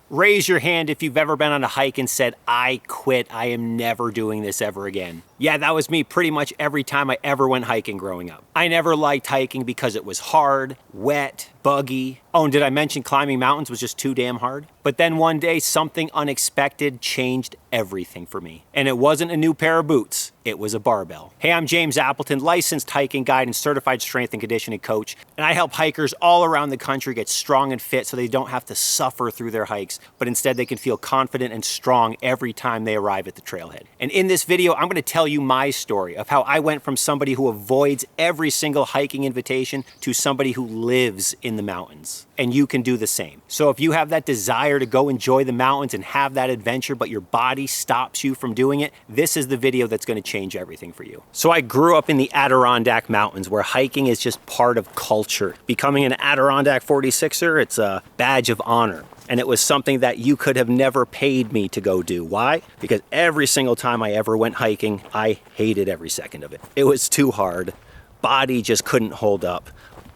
Raise your hand if you've ever been on a hike and said, I quit, I am never doing this ever again. Yeah, that was me pretty much every time I ever went hiking growing up. I never liked hiking because it was hard, wet, buggy. Oh, and did I mention climbing mountains was just too damn hard? But then one day, something unexpected changed everything for me. And it wasn't a new pair of boots, it was a barbell. Hey, I'm James Appleton, licensed hiking guide and certified strength and conditioning coach. And I help hikers all around the country get strong and fit so they don't have to suffer through their hikes, but instead they can feel confident and strong every time they arrive at the trailhead. And in this video, I'm gonna tell you my story of how I went from somebody who avoids every single hiking invitation to somebody who lives in the mountains. And you can do the same. So if you have that desire to go enjoy the mountains and have that adventure, but your body stops you from doing it, this is the video that's gonna change everything for you. So I grew up in the Adirondack Mountains where hiking is just part of culture. Becoming an Adirondack 46er, it's a badge of honor. And it was something that you could have never paid me to go do. Why? Because every single time I ever went hiking, I hated every second of it. It was too hard. Body just couldn't hold up.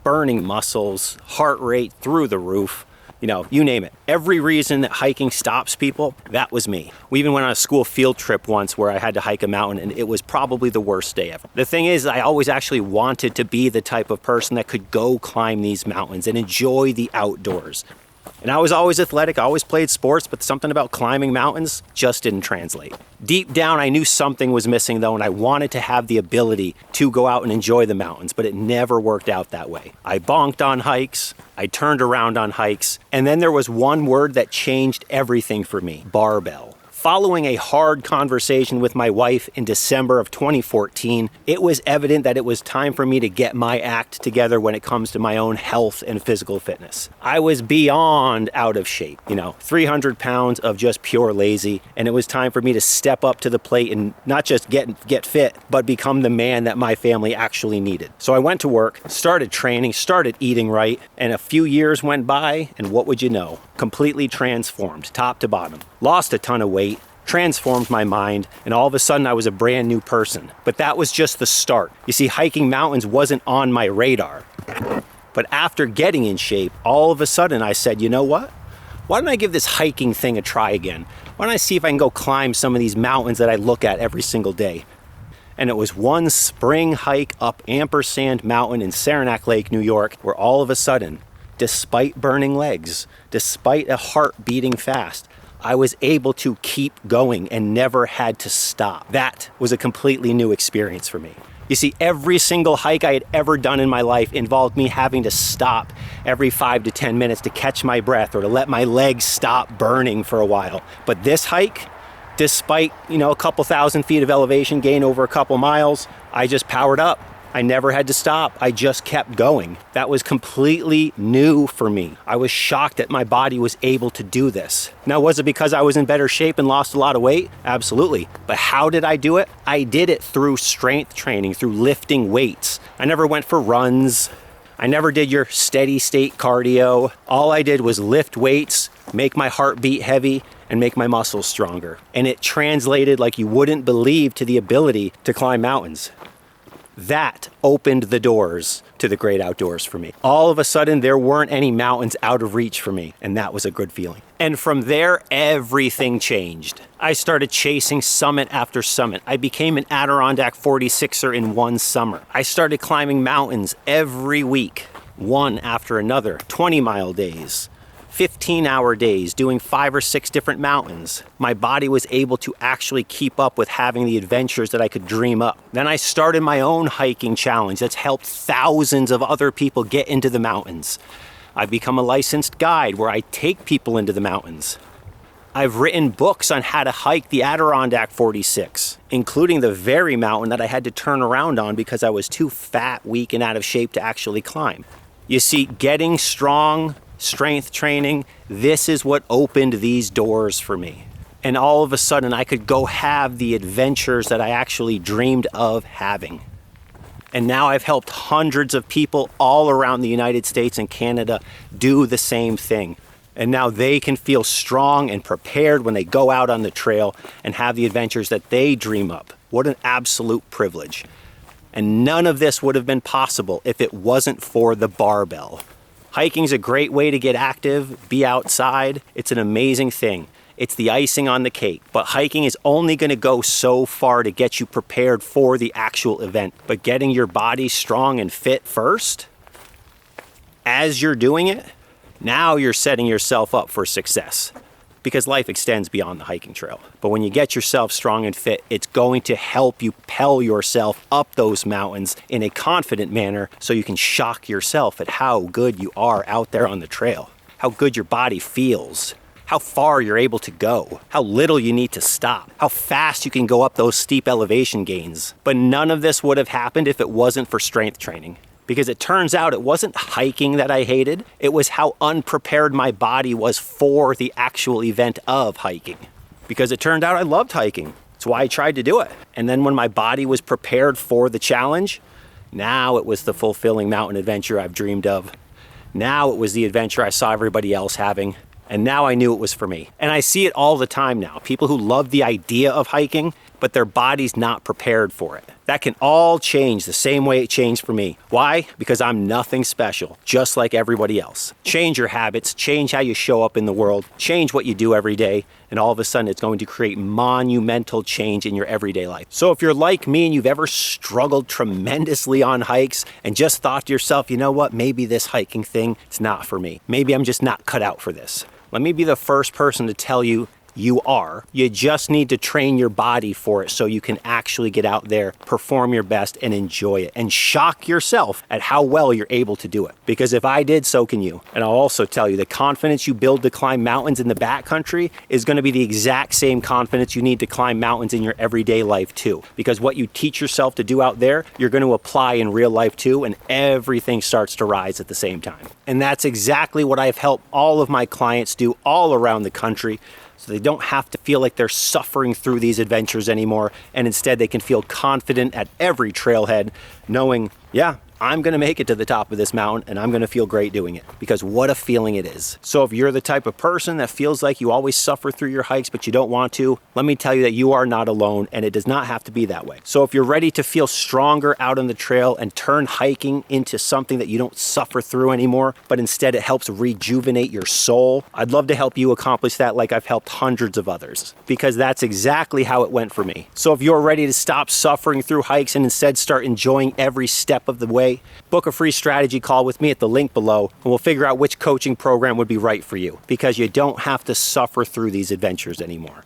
Burning muscles, heart rate through the roof. You know, you name it. Every reason that hiking stops people, that was me. We even went on a school field trip once where I had to hike a mountain and it was probably the worst day ever. The thing is, I always actually wanted to be the type of person that could go climb these mountains and enjoy the outdoors. And I was always athletic, I always played sports, but something about climbing mountains just didn't translate. Deep down, I knew something was missing though, and I wanted to have the ability to go out and enjoy the mountains, but it never worked out that way. I bonked on hikes, I turned around on hikes, and then there was one word that changed everything for me: barbell. Following a hard conversation with my wife in December of 2014, it was evident that it was time for me to get my act together when it comes to my own health and physical fitness. I was beyond out of shape, 300 pounds of just pure lazy, and it was time for me to step up to the plate and not just get fit, but become the man that my family actually needed. So I went to work, started training, started eating right, and a few years went by, and what would you know? Completely transformed, top to bottom. Lost a ton of weight, transformed my mind, and all of a sudden I was a brand new person. But that was just the start. You see, hiking mountains wasn't on my radar. But after getting in shape, all of a sudden I said, you know what? Why don't I give this hiking thing a try again? Why don't I see if I can go climb some of these mountains that I look at every single day? And it was one spring hike up Ampersand Mountain in Saranac Lake, New York, where all of a sudden, despite burning legs, despite a heart beating fast, I was able to keep going and never had to stop. That was a completely new experience for me. You see, every single hike I had ever done in my life involved me having to stop every 5 to 10 minutes to catch my breath or to let my legs stop burning for a while. But this hike, despite, a couple thousand feet of elevation gain over a couple miles, I just powered up. I never had to stop. I just kept going. That was completely new for me. I was shocked that my body was able to do this. Now, was it because I was in better shape and lost a lot of weight? Absolutely. But how did I do it? I did it through strength training, through lifting weights. I never went for runs. I never did your steady state cardio. All I did was lift weights, make my heart beat heavy, and make my muscles stronger. And it translated like you wouldn't believe to the ability to climb mountains. That opened the doors to the great outdoors for me. All of a sudden, there weren't any mountains out of reach for me, and that was a good feeling. And from there, everything changed. I started chasing summit after summit. I became an Adirondack 46er in one summer. I started climbing mountains every week, one after another, 20-mile days. 15-hour days doing 5 or 6 different mountains. My body was able to actually keep up with having the adventures that I could dream up. Then I started my own hiking challenge that's helped thousands of other people get into the mountains. I've become a licensed guide where I take people into the mountains. I've written books on how to hike the Adirondack 46, including the very mountain that I had to turn around on because I was too fat, weak, and out of shape to actually climb. You see, getting strong, strength training, this is what opened these doors for me. And all of a sudden I could go have the adventures that I actually dreamed of having. And now I've helped hundreds of people all around the United States and Canada do the same thing. And now they can feel strong and prepared when they go out on the trail and have the adventures that they dream up. What an absolute privilege. And none of this would have been possible if it wasn't for the barbell. Hiking's a great way to get active, be outside. It's an amazing thing. It's the icing on the cake, but hiking is only going to go so far to get you prepared for the actual event. But getting your body strong and fit first, as you're doing it, now you're setting yourself up for success, because life extends beyond the hiking trail. But when you get yourself strong and fit, it's going to help you propel yourself up those mountains in a confident manner so you can shock yourself at how good you are out there on the trail, how good your body feels, how far you're able to go, how little you need to stop, how fast you can go up those steep elevation gains. But none of this would have happened if it wasn't for strength training. Because it turns out it wasn't hiking that I hated, it was how unprepared my body was for the actual event of hiking. Because it turned out I loved hiking. That's why I tried to do it. And then when my body was prepared for the challenge, now it was the fulfilling mountain adventure I've dreamed of. Now it was the adventure I saw everybody else having. And now I knew it was for me. And I see it all the time now. People who love the idea of hiking, but their body's not prepared for it. That can all change the same way it changed for me. Why? Because I'm nothing special, just like everybody else. Change your habits, change how you show up in the world, change what you do every day, and all of a sudden it's going to create monumental change in your everyday life. So if you're like me and you've ever struggled tremendously on hikes and just thought to yourself, you know what, maybe this hiking thing, it's not for me. Maybe I'm just not cut out for this. Let me be the first person to tell you, you are. You just need to train your body for it so you can actually get out there, perform your best, and enjoy it, and shock yourself at how well you're able to do it. Because if I did, so can you. And I'll also tell you, the confidence you build to climb mountains in the backcountry is going to be the exact same confidence you need to climb mountains in your everyday life too. Because what you teach yourself to do out there, you're going to apply in real life too, and everything starts to rise at the same time. And that's exactly what I've helped all of my clients do all around the country, so they don't have to feel like they're suffering through these adventures anymore, and instead they can feel confident at every trailhead, knowing, yeah, I'm gonna make it to the top of this mountain and I'm gonna feel great doing it, because what a feeling it is. So if you're the type of person that feels like you always suffer through your hikes but you don't want to, let me tell you that you are not alone, and it does not have to be that way. So if you're ready to feel stronger out on the trail and turn hiking into something that you don't suffer through anymore, but instead it helps rejuvenate your soul, I'd love to help you accomplish that like I've helped hundreds of others, because that's exactly how it went for me. So if you're ready to stop suffering through hikes and instead start enjoying every step of the way, book a free strategy call with me at the link below, and we'll figure out which coaching program would be right for you, because you don't have to suffer through these adventures anymore.